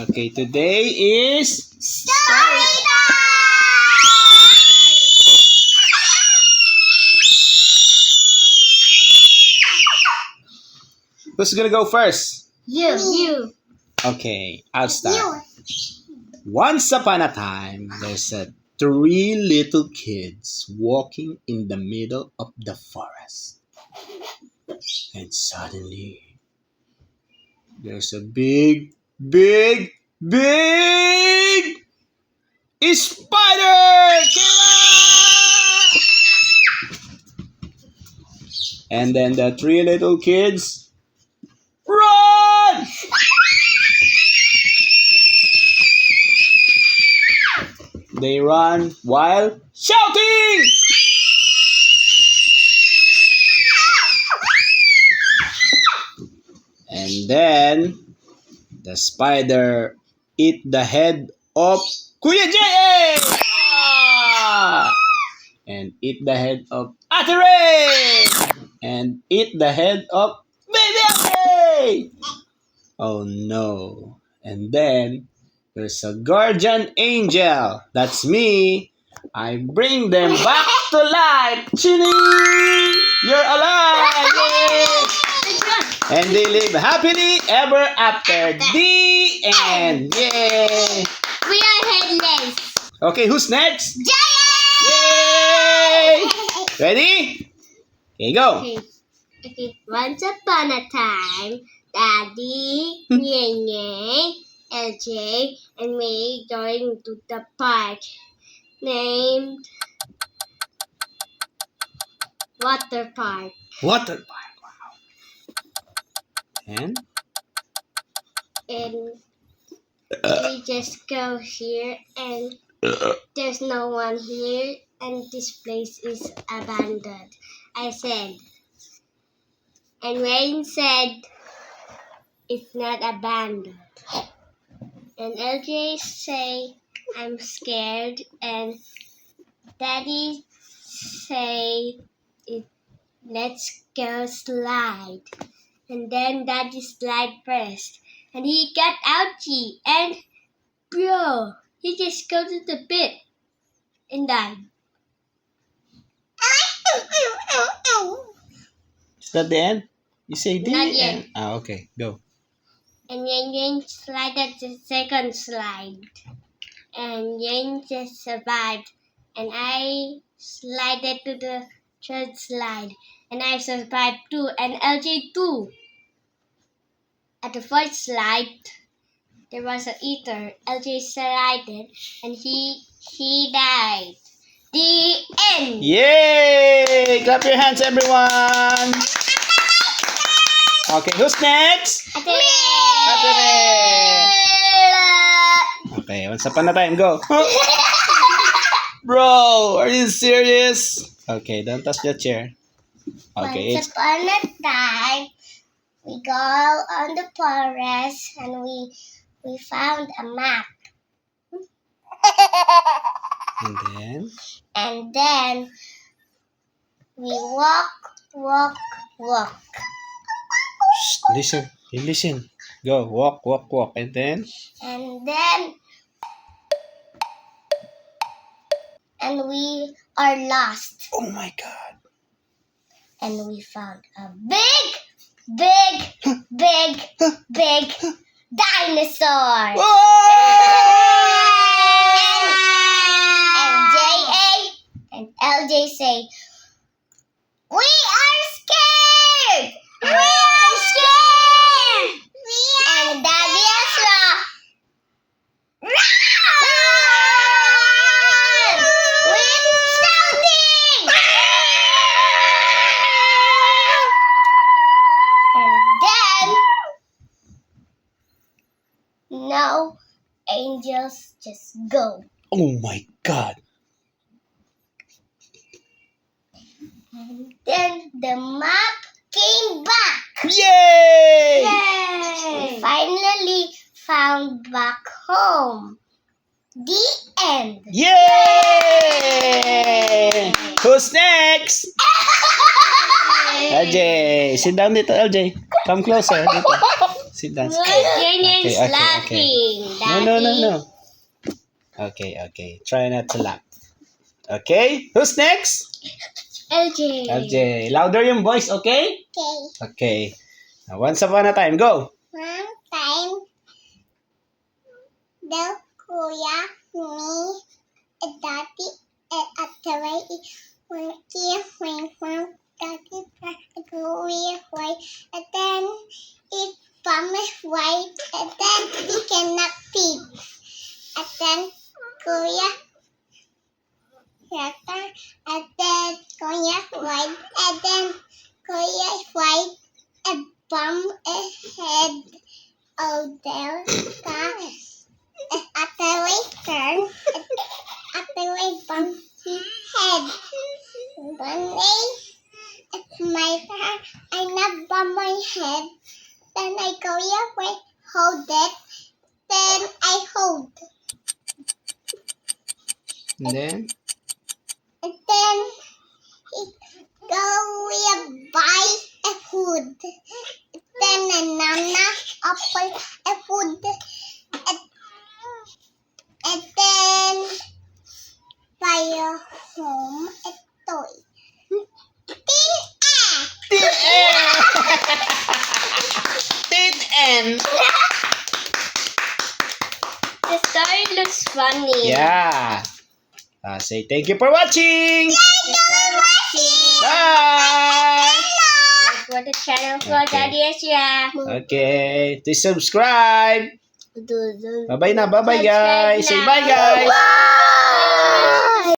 Okay, today is Story time! who's gonna go first? You. Okay, I'll start. Once upon a time, there's three little kids walking in the middle of the forest. And suddenly, there's a big spider! And then the three little kids run! They run while shouting! And then the spider eat the head of Kuya J.A. And eat the head of Ate Ray! And eat the head of Baby Ate! Oh no. And then there's a guardian angel. That's me. I bring them back to life. Chilling! You're alive! Yay! And they live happily ever after. The end. Yay! We are headless. Okay, who's next? Giant! Yay! Ready? Okay, go. Okay. Once upon a time, Daddy, Yang Yang, LJ, and me going to the park named Water Park. Water park. Wow. And? And we just go here and there's no one here and this place is abandoned. I said. And Rain said it's not abandoned. And LJ say I'm scared and Daddy say let's go slide. And then Daddy slide first. And he got ouchie and bro, he just go to the pit and died. Is that the end? You say the Not yet. end? Ah, okay. Go. And Yang Yang slided the second slide. And Yang just survived. And I slided to the third slide. And I survived too. And LJ too. At the fourth slide, there was an eater. LJ slided and he died. The end. Yay! Clap your hands, everyone. Okay, who's next? Ate Okay, once upon a time, go. Bro, are you serious? Okay, don't touch the chair. Okay, Once upon a time, we go on the forest and we found a map. and then And then we walk. Shh, listen. Go, walk, and then And we are lost. oh my God! And we found a big dinosaur. And JA and LJ say, we are scared. And Daddy Ezra, run! With shouting. And then, now angels just go. Oh my God! And then the map came back. Yay! We finally found back home. The end. Yay! Who's next? LJ, sit down dito, LJ. Come closer dito. Sit down. Yan Okay, okay, laughing. No. Okay. Try not to laugh. Okay, who's next? LJ. LJ. Louder yung voice, okay? Okay. Okay. Now, once upon a time, go. One time, the kuya, me, and daddy, and Ataway, monkey, my mom, daddy, kuya, white, and then it promised white, and then we cannot feed. And then kuya, yata, and then kuya, white, and then kuya, white, and bump ahead of there, after we turn, after we bump his head. One day, my dad, I not bump my head, then I go away, hold it, then I hold, And then he go buy a food, then a nana apple a food, and then buy a home a toy. Tin and. The story looks funny. Yeah. Say thank you for watching. Thank you for watching. Bye. Like what the channel for Okay. Daddy Asia. Okay. To subscribe. Do Bye-bye na. Bye-bye, subscribe guys. Say now. bye, guys. Bye.